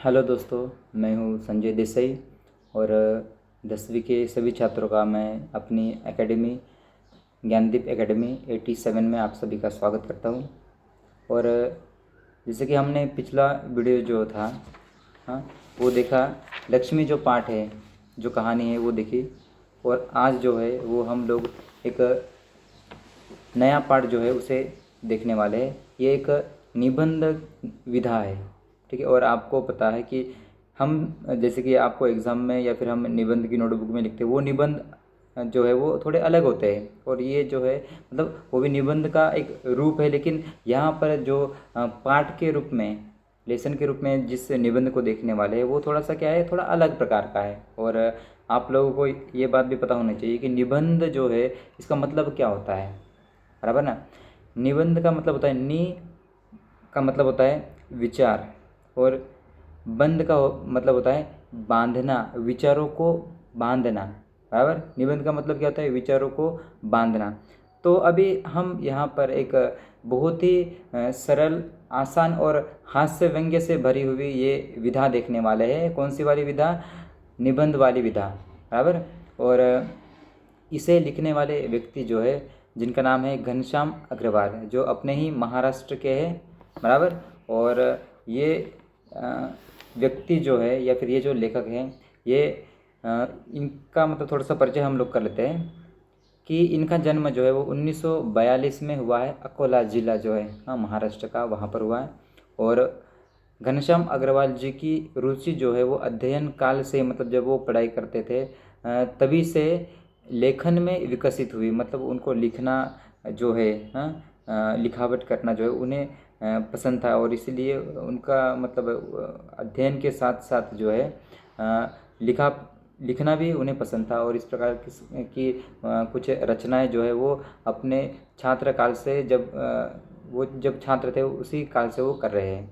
Hello दोस्तों, मैं हूँ संजय देसाई और 10वीं के सभी छात्रों का मैं अपनी एकेडमी ज्ञानदीप एकेडमी 87 में आप सभी का स्वागत करता हूँ। और जैसे कि हमने पिछला वीडियो जो था हाँ वो देखा, लक्ष्मी जो पाठ है, जो कहानी है वो देखी। और आज जो है वो हम लोग एक नया पार्ट जो है उसे देखने वाले हैं। ये एक निबंध विधा है, ठीक है। और आपको पता है कि हम जैसे कि आपको एग्ज़ाम में या फिर हम निबंध की नोटबुक में लिखते हैं, वो निबंध जो है वो थोड़े अलग होते हैं। और ये जो है मतलब वो भी निबंध का एक रूप है, लेकिन यहाँ पर जो पाठ के रूप में, लेसन के रूप में जिस निबंध को देखने वाले हैं वो थोड़ा सा क्या है, थोड़ा अलग प्रकार का है। और आप लोगों को ये बात भी पता होनी चाहिए कि निबंध जो है इसका मतलब क्या होता है, बराबर ना। निबंध का मतलब होता है, नी का मतलब होता है विचार, और बंध का मतलब होता है बांधना, विचारों को बांधना, बराबर। निबंध का मतलब क्या होता है, विचारों को बांधना। तो अभी हम यहाँ पर एक बहुत ही सरल, आसान और हास्य व्यंग्य से भरी हुई ये विधा देखने वाले हैं। कौन सी वाली विधा? निबंध वाली विधा, बराबर। और इसे लिखने वाले व्यक्ति जो है, जिनका नाम है घनश्याम अग्रवाल, जो अपने ही महाराष्ट्र के हैं, बराबर। और ये व्यक्ति जो है या फिर ये जो लेखक हैं, ये इनका मतलब थोड़ा सा परिचय हम लोग कर लेते हैं कि इनका जन्म जो है वो 1942 में हुआ है। अकोला ज़िला जो है महाराष्ट्र का, वहाँ पर हुआ है। और घनश्याम अग्रवाल जी की रुचि जो है वो अध्ययन काल से, मतलब जब वो पढ़ाई करते थे तभी से लेखन में विकसित हुई। मतलब उनको लिखना जो है लिखावट करना जो है उन्हें पसंद था, और इसीलिए उनका मतलब अध्ययन के साथ साथ जो है लिखा लिखना भी उन्हें पसंद था। और इस प्रकार की कुछ रचनाएं जो है वो अपने छात्र काल से, वो जब छात्र थे उसी काल से वो कर रहे हैं।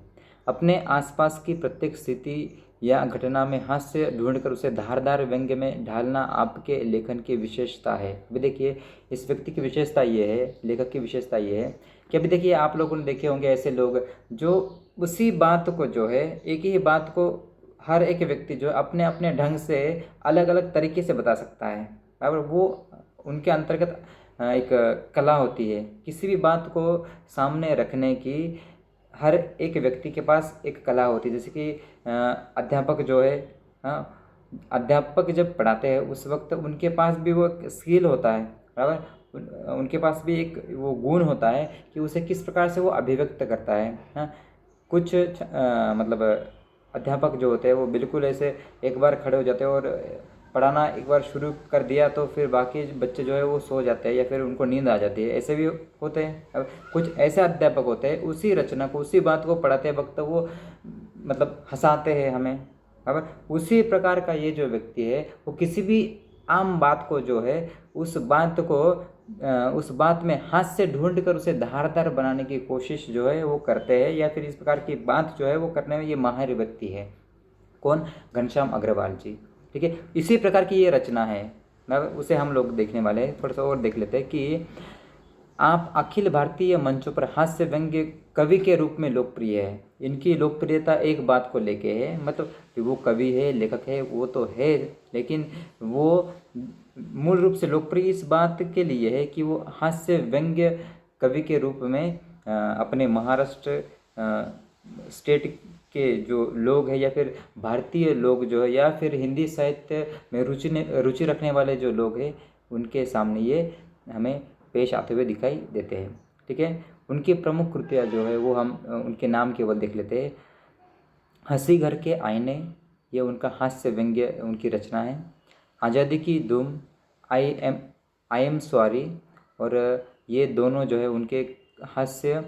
अपने आसपास की प्रत्येक स्थिति या घटना में हास्य ढूंढकर उसे धारदार व्यंग्य में ढालना आपके लेखन की विशेषता है। अभी देखिए, इस व्यक्ति की विशेषता ये है, लेखक की विशेषता ये है कि अभी देखिए, आप लोगों ने देखे होंगे ऐसे लोग जो उसी बात को जो है, एक ही बात को हर एक व्यक्ति जो अपने अपने ढंग से अलग अलग तरीके से बता सकता है, बराबर। वो उनके अंतर्गत एक कला होती है किसी भी बात को सामने रखने की। हर एक व्यक्ति के पास एक कला होती है। जैसे कि अध्यापक जो है, हाँ, अध्यापक जब पढ़ाते हैं उस वक्त उनके पास भी वो एक स्किल होता है, बराबर। उनके पास भी एक वो गुण होता है कि उसे किस प्रकार से वो अभिव्यक्त करता है। हाँ, कुछ मतलब अध्यापक जो होते हैं वो बिल्कुल ऐसे एक बार खड़े हो जाते हैं, और पढ़ाना एक बार शुरू कर दिया तो फिर बाकी बच्चे जो है वो सो जाते हैं या फिर उनको नींद आ जाती है, ऐसे भी होते हैं। अब कुछ ऐसे अध्यापक होते हैं, उसी रचना को, उसी बात को पढ़ाते वक्त वो मतलब हंसाते हैं हमें, बराबर। उसी प्रकार का ये जो व्यक्ति है वो किसी भी आम बात को जो है, उस बात को उस बात में हास्य ढूंढ कर उसे धारदार बनाने की कोशिश जो है वो करते हैं, या फिर इस प्रकार की बात जो है वो करने में ये माहिर व्यक्ति है। कौन? घनश्याम अग्रवाल जी, ठीक है। इसी प्रकार की ये रचना है, मैं उसे हम लोग देखने वाले हैं। थोड़ा सा और देख लेते हैं कि आप अखिल भारतीय मंचों पर हास्य व्यंग्य कवि के रूप में लोकप्रिय है। इनकी लोकप्रियता एक बात को लेके है, मतलब कि वो कवि है, लेखक है, वो तो है, लेकिन वो मूल रूप से लोकप्रिय इस बात के लिए है कि वो हास्य व्यंग्य कवि के रूप में अपने महाराष्ट्र स्टेट के जो लोग हैं, या फिर भारतीय लोग जो है, या फिर हिंदी साहित्य में रुचि रखने वाले जो लोग हैं, उनके सामने ये हमें पेश आते हुए दिखाई देते हैं, ठीक है। उनकी प्रमुख कृतियाँ जो है वो हम उनके नाम केवल देख लेते हैं। हंसी घर के आईने, ये उनका हास्य व्यंग्य उनकी रचना है। आज़ादी की धूम, आई एम सॉरी, और ये दोनों जो है उनके हास्य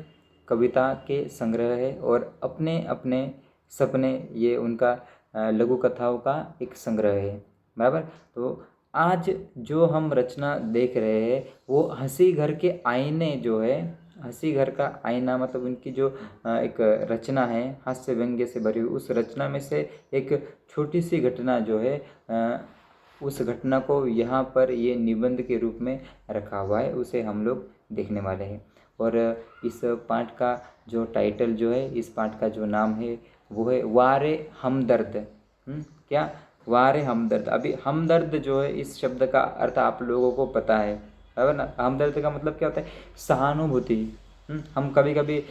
कविता के संग्रह है। और अपने अपने सपने, ये उनका लघु कथाओं का एक संग्रह है, बराबर। तो आज जो हम रचना देख रहे हैं वो हंसी घर के आईने जो है, हंसी घर का आईना मतलब उनकी जो एक रचना है हास्य व्यंग्य से भरी हुई, उस रचना में से एक छोटी सी घटना जो है, उस घटना को यहाँ पर ये निबंध के रूप में रखा हुआ है, उसे हम लोग देखने वाले हैं। और इस पाठ का जो टाइटल जो है, इस पाठ का जो नाम है वो है वारे हमदर्द। क्या? वारे हमदर्द। अभी हमदर्द जो है, इस शब्द का अर्थ आप लोगों को पता है, बराबर ना? हमदर्द का मतलब क्या होता है? सहानुभूति। हम कभी कभी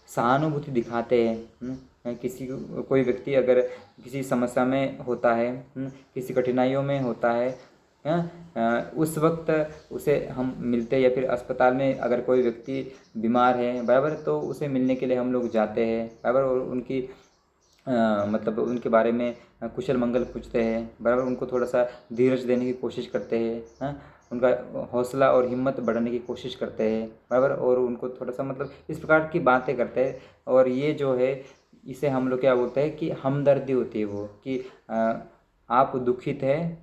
सहानुभूति दिखाते हैं। किसी कोई व्यक्ति अगर किसी समस्या में होता है, किसी कठिनाइयों में होता है, उस वक्त उसे हम मिलते हैं, या फिर अस्पताल में अगर कोई व्यक्ति बीमार है, बराबर, तो उसे मिलने के लिए हम लोग जाते हैं, बराबर, और उनकी मतलब उनके बारे में कुशल मंगल पूछते हैं, बराबर, उनको थोड़ा सा धीरज देने की कोशिश करते हैं, उनका हौसला और हिम्मत बढ़ाने की कोशिश करते हैं, बराबर, और उनको थोड़ा सा मतलब इस प्रकार की बातें करते हैं। और ये जो है, इसे हम लोग क्या बोलते हैं कि हमदर्दी होती है वो, कि आप दुखित है,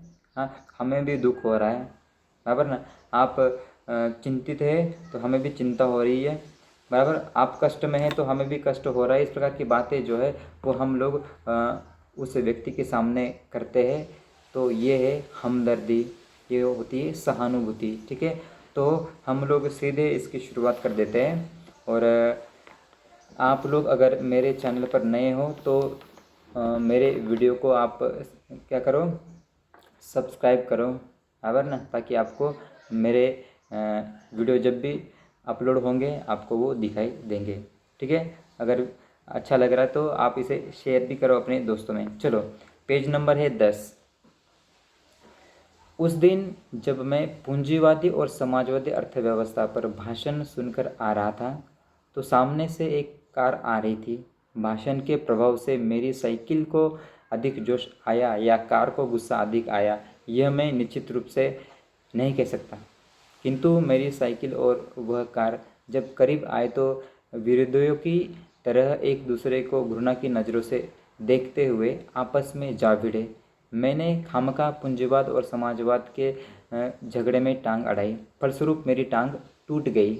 हमें भी दुख हो रहा है, बराबर ना? आप चिंतित है तो हमें भी चिंता हो रही है, बराबर, आप कष्ट में हैं तो हमें भी कष्ट हो रहा है। इस प्रकार की बातें जो है वो हम लोग उस व्यक्ति के सामने करते हैं। तो ये है हमदर्दी, ये होती है सहानुभूति। ठीक है, तो हम लोग सीधे इसकी शुरुआत कर देते हैं। और आप लोग अगर मेरे चैनल पर नए हो तो मेरे वीडियो को आप क्या करो, सब्सक्राइब करो, बराबर ना, ताकि आपको मेरे वीडियो जब भी अपलोड होंगे आपको वो दिखाई देंगे। ठीक है, अगर अच्छा लग रहा है तो आप इसे शेयर भी करो अपने दोस्तों में। चलो, पेज नंबर है 10। उस दिन जब मैं पूंजीवादी और समाजवादी अर्थव्यवस्था पर भाषण सुनकर आ रहा था तो सामने से एक कार आ रही थी। भाषण के प्रभाव से मेरी साइकिल को अधिक जोश आया या कार को गुस्सा अधिक आया, यह मैं निश्चित रूप से नहीं कह सकता, किंतु मेरी साइकिल और वह कार जब करीब आए तो विरोधियों की तरह एक दूसरे को घृणा की नज़रों से देखते हुए आपस में जा भिड़े। मैंने खामखा पूंजीवाद और समाजवाद के झगड़े में टांग अड़ाई, फलस्वरूप मेरी टांग टूट गई।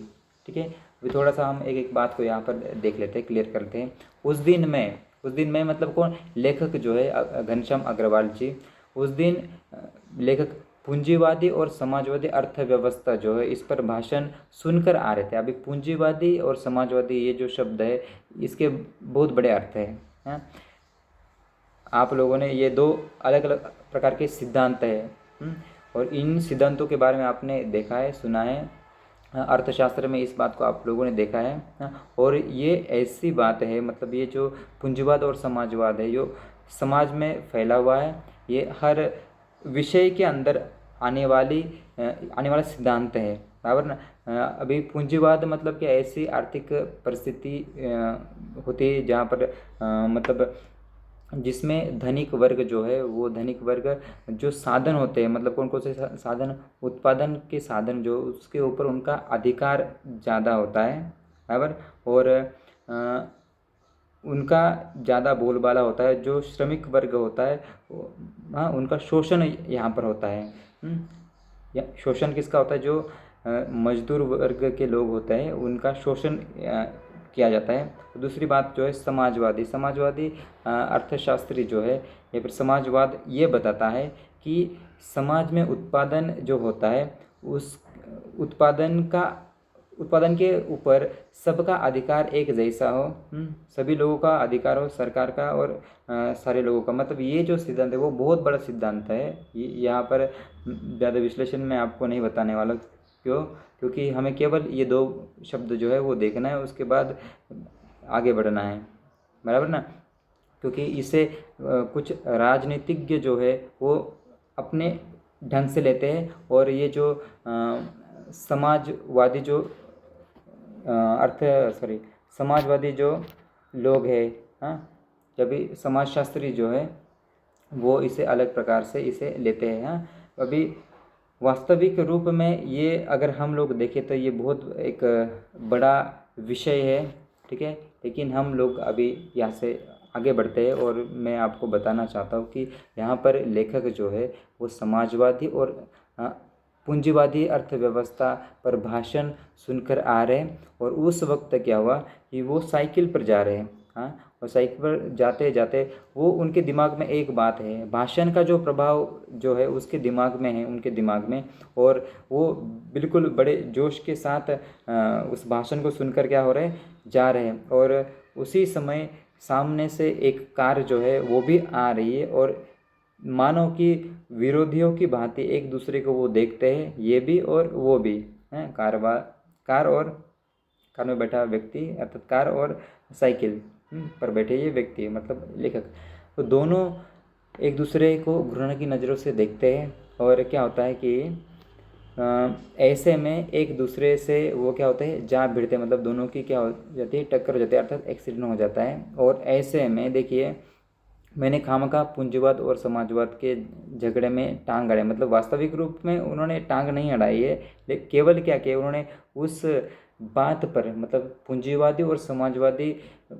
ठीक है, अभी थोड़ा सा हम एक एक बात को यहाँ पर देख लेते हैं, क्लियर करते हैं। उस दिन में मतलब कौन? लेखक जो है घनश्याम अग्रवाल जी। उस दिन लेखक पूंजीवादी और समाजवादी अर्थव्यवस्था जो है इस पर भाषण सुनकर आ रहे थे। अभी पूंजीवादी और समाजवादी ये जो शब्द है इसके बहुत बड़े अर्थ हैं। आप लोगों ने ये दो अलग अलग प्रकार के सिद्धांत हैं, और इन सिद्धांतों के बारे में आपने देखा है, सुना है, अर्थशास्त्र में इस बात को आप लोगों ने देखा है। और ये ऐसी बात है, मतलब ये जो पूंजीवाद और समाजवाद है जो समाज में फैला हुआ है, ये हर विषय के अंदर आने वाला सिद्धांत है, बराबर ना? अभी पूंजीवाद मतलब कि ऐसी आर्थिक परिस्थिति होती है जहाँ पर मतलब जिसमें धनिक वर्ग जो है, वो धनिक वर्ग जो साधन होते हैं, मतलब कौन कौन से साधन, उत्पादन के साधन, जो उसके ऊपर उनका अधिकार ज़्यादा होता है, बराबर, और उनका ज़्यादा बोलबाला होता है। जो श्रमिक वर्ग होता है हाँ, उनका शोषण यहाँ पर होता है। या शोषण किसका होता है? जो मजदूर वर्ग के लोग होते हैं उनका शोषण किया जाता है। दूसरी बात जो है समाजवादी अर्थशास्त्री जो है या फिर समाजवाद ये बताता है कि समाज में उत्पादन जो होता है उस उत्पादन के ऊपर सबका अधिकार एक जैसा हो, सभी लोगों का अधिकार हो, सरकार का और सारे लोगों का। मतलब ये जो सिद्धांत है वो बहुत बड़ा सिद्धांत है। यहाँ पर ज़्यादा विश्लेषण मैं आपको नहीं बताने वाला। क्योंकि हमें केवल ये दो शब्द जो है वो देखना है, उसके बाद आगे बढ़ना है, बराबर ना? क्योंकि इसे कुछ राजनीतिज्ञ जो है वो अपने ढंग से लेते हैं, और ये जो समाजवादी जो समाजवादी जो लोग हैं, हाँ, जब भी समाजशास्त्री जो है वो इसे अलग प्रकार से इसे लेते हैं। हाँ, अभी वास्तविक रूप में ये अगर हम लोग देखें तो ये बहुत एक बड़ा विषय है, ठीक है, लेकिन हम लोग अभी यहाँ से आगे बढ़ते हैं और मैं आपको बताना चाहता हूँ कि यहाँ पर लेखक जो है वो समाजवादी और पूंजीवादी अर्थव्यवस्था पर भाषण सुनकर आ रहे हैं। और उस वक्त क्या हुआ कि वो साइकिल पर जा रहे हैं, हाँ, और साइकिल पर जाते जाते वो उनके दिमाग में एक बात है, भाषण का जो प्रभाव जो है उसके दिमाग में है, उनके दिमाग में, और वो बिल्कुल बड़े जोश के साथ उस भाषण को सुनकर क्या हो रहे हैं, जा रहे हैं। और उसी समय सामने से एक कार जो है वो भी आ रही है और मानो कि विरोधियों की भांति एक दूसरे को वो देखते हैं, ये भी और वो भी हैं। कार और कार में बैठा व्यक्ति अर्थात कार और साइकिल पर बैठे ये व्यक्ति मतलब लेखक, तो दोनों एक दूसरे को घृणा की नज़रों से देखते हैं। और क्या होता है कि ऐसे में एक दूसरे से वो क्या होते हैं, जा भिड़ते हैं, मतलब दोनों की क्या हो जाती है, टक्कर हो जाती है, अर्थात एक्सीडेंट हो जाता है। और ऐसे में देखिए, मैंने खामखा पूंजीवाद और समाजवाद के झगड़े में टांग अड़ाई, मतलब वास्तविक रूप में उन्होंने टांग नहीं अड़ाई है, लेकिन केवल क्या किया उन्होंने, उस बात पर मतलब पूंजीवादी और समाजवादी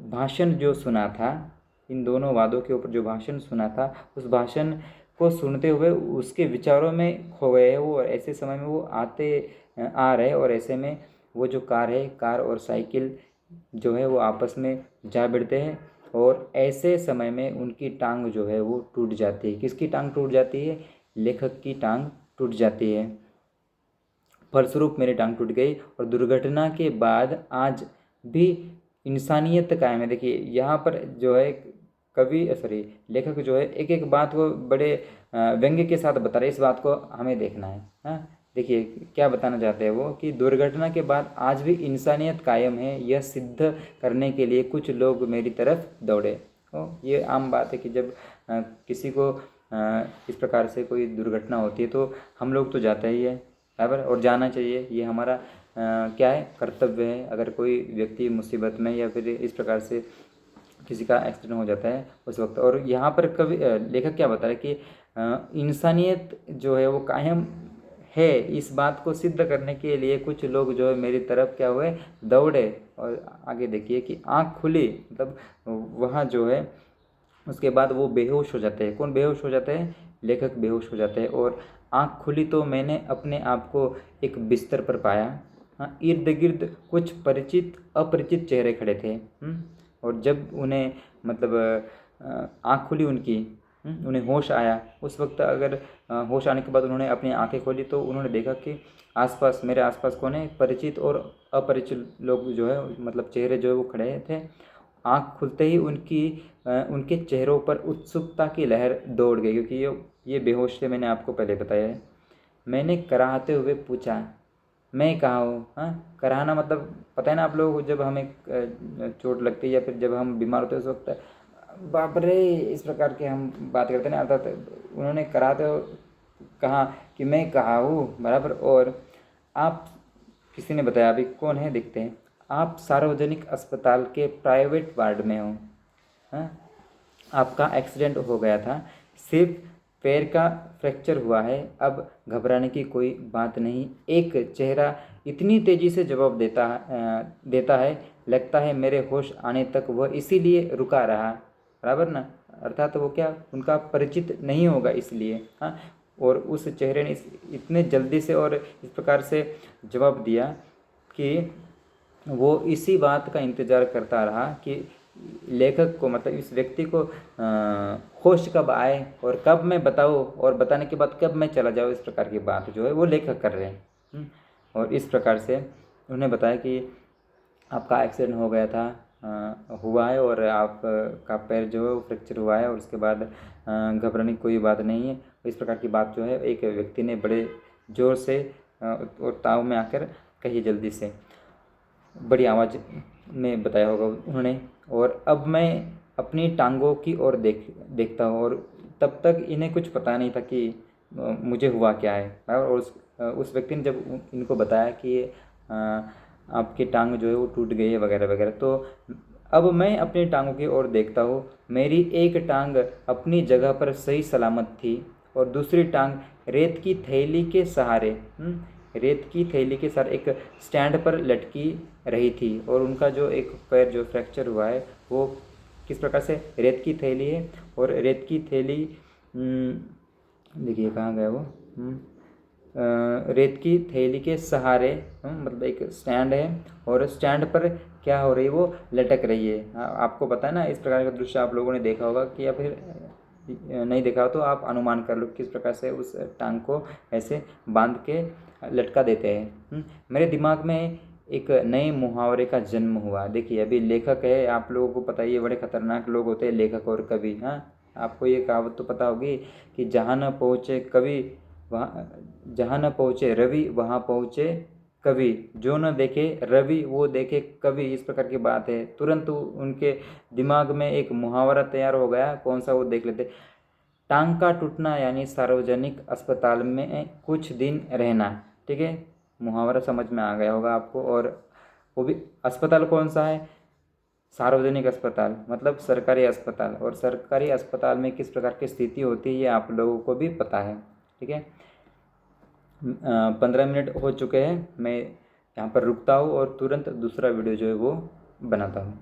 भाषण जो सुना था, इन दोनों वादों के ऊपर जो भाषण सुना था, उस भाषण को सुनते हुए उसके विचारों में खो गए वो, और ऐसे समय में वो आ रहे, और ऐसे में वो जो कार और साइकिल जो है वो आपस में जा भिड़ते हैं, और ऐसे समय में उनकी टांग जो है वो टूट जाती है। किसकी टांग टूट जाती है? लेखक की टांग टूट जाती है। फलस्वरूप मेरी टांग टूट गई, और दुर्घटना के बाद आज भी इंसानियत कायम है। देखिए यहाँ पर जो है लेखक जो है एक एक बात को बड़े व्यंग्य के साथ बता रहे हैं, इस बात को हमें देखना है। हाँ, देखिए क्या बताना चाहते हैं वो, कि दुर्घटना के बाद आज भी इंसानियत कायम है, यह सिद्ध करने के लिए कुछ लोग मेरी तरफ दौड़े। ये आम बात है कि जब किसी को इस प्रकार से कोई दुर्घटना होती है तो हम लोग तो जाते ही है बराबर, और जाना चाहिए, ये हमारा क्या है, कर्तव्य है। अगर कोई व्यक्ति मुसीबत में या फिर इस प्रकार से किसी का एक्सीडेंट हो जाता है उस वक्त, और यहाँ पर कवि लेखक क्या बता रहे हैं कि इंसानियत जो है वो कायम है, इस बात को सिद्ध करने के लिए कुछ लोग जो है मेरी तरफ क्या हुए, दौड़े। और आगे देखिए कि आँख खुली, मतलब वहाँ जो है उसके बाद वो बेहोश हो जाते हैं। कौन बेहोश हो जाते हैं? लेखक बेहोश हो जाते हैं। और आँख खुली तो मैंने अपने आप को एक बिस्तर पर पाया। हाँ, इर्द गिर्द कुछ परिचित अपरिचित चेहरे खड़े थे। और जब उन्हें मतलब आँख खुली उनकी, उन्हें होश आया, उस वक्त अगर होश आने के बाद उन्होंने अपनी आंखें खोली तो उन्होंने देखा कि मेरे आसपास कौन है, परिचित और अपरिचित लोग जो है, मतलब चेहरे जो है वो खड़े थे। आँख खुलते ही उनके चेहरों पर उत्सुकता की लहर दौड़ गई, क्योंकि ये बेहोश थे, मैंने आपको पहले बताया है। मैंने कराहते हुए पूछा, मैं कहाँ हूँ? हाँ, कराहना मतलब पता है ना आप लोगों को, जब हमें चोट लगती है या फिर जब हम बीमार होते हैं उस वक्त बाप रे इस प्रकार के हम बात करते हैं ना, अर्थात उन्होंने कराहते हुए कहा कि मैं कहाँ हूँ बराबर। और आप, किसी ने बताया, अभी कौन है दिखते हैं, आप सार्वजनिक अस्पताल के प्राइवेट वार्ड में हो। हाँ, आपका एक्सीडेंट हो गया था, सिर्फ पैर का फ्रैक्चर हुआ है, अब घबराने की कोई बात नहीं। एक चेहरा इतनी तेज़ी से जवाब देता है, लगता है मेरे होश आने तक वह इसीलिए रुका रहा, बराबर ना, अर्थात वो क्या, उनका परिचित नहीं होगा इसलिए। हाँ, और उस चेहरे ने इतने जल्दी से और इस प्रकार से जवाब दिया कि वो इसी बात का इंतज़ार करता रहा कि लेखक को, मतलब इस व्यक्ति को होश कब आए और कब मैं बताऊँ, और बताने के बाद कब मैं चला जाऊँ, इस प्रकार की बात जो है वो लेखक कर रहे हैं। और इस प्रकार से उन्हें बताया कि आपका एक्सीडेंट हो गया था, हुआ है, और आपका पैर जो है वो फ्रैक्चर हुआ है, और उसके बाद घबराने की कोई बात नहीं है। इस प्रकार की बात जो है एक व्यक्ति ने बड़े ज़ोर से और ताव में आकर कही, जल्दी से, बड़ी आवाज़ में बताया होगा उन्होंने। और अब मैं अपनी टांगों की ओर देखता हूँ, और तब तक इन्हें कुछ पता नहीं था कि मुझे हुआ क्या है। और उस व्यक्ति ने जब इनको बताया कि आपकी टांग जो है वो टूट गई है वगैरह वगैरह, तो अब मैं अपनी टांगों की ओर देखता हूँ, मेरी एक टांग अपनी जगह पर सही सलामत थी, और दूसरी टांग रेत की थैली के सहारे एक स्टैंड पर लटकी रही थी। और उनका जो एक पैर जो फ्रैक्चर हुआ है वो किस प्रकार से, रेत की थैली है, और रेत की थैली देखिए कहाँ गया वो, रेत की थैली के सहारे, मतलब एक स्टैंड है, और स्टैंड पर क्या हो रही है, वो लटक रही है। आपको पता है ना, इस प्रकार का दृश्य आप लोगों ने देखा होगा कि, या फिर नहीं देखा हो तो आप अनुमान कर लो किस प्रकार से उस टांग को ऐसे बांध के लटका देते हैं। मेरे दिमाग में एक नए मुहावरे का जन्म हुआ। देखिए अभी लेखक है, आप लोगों को पता ही है, बड़े खतरनाक लोग होते हैं लेखक और कवि। हाँ, आपको ये कहावत तो पता होगी कि जहाँ न पहुँचे कवि वहाँ, जहाँ न पहुँचे रवि वहाँ पहुँचे कवि, जो न देखे रवि वो देखे कवि। इस प्रकार की बात है। तुरंत उनके दिमाग में एक मुहावरा तैयार हो गया। कौन सा, वो देख लेते। टांग का टूटना यानी सार्वजनिक अस्पताल में कुछ दिन रहना। ठीक है, मुहावरा समझ में आ गया होगा आपको। और वो भी अस्पताल कौन सा है? सार्वजनिक अस्पताल, मतलब सरकारी अस्पताल। और सरकारी अस्पताल में किस प्रकार की स्थिति होती है ये आप लोगों को भी पता है। ठीक है, 15 मिनट हो चुके हैं। मैं यहाँ पर रुकता हूँ और तुरंत दूसरा वीडियो जो है वो बनाता हूँ।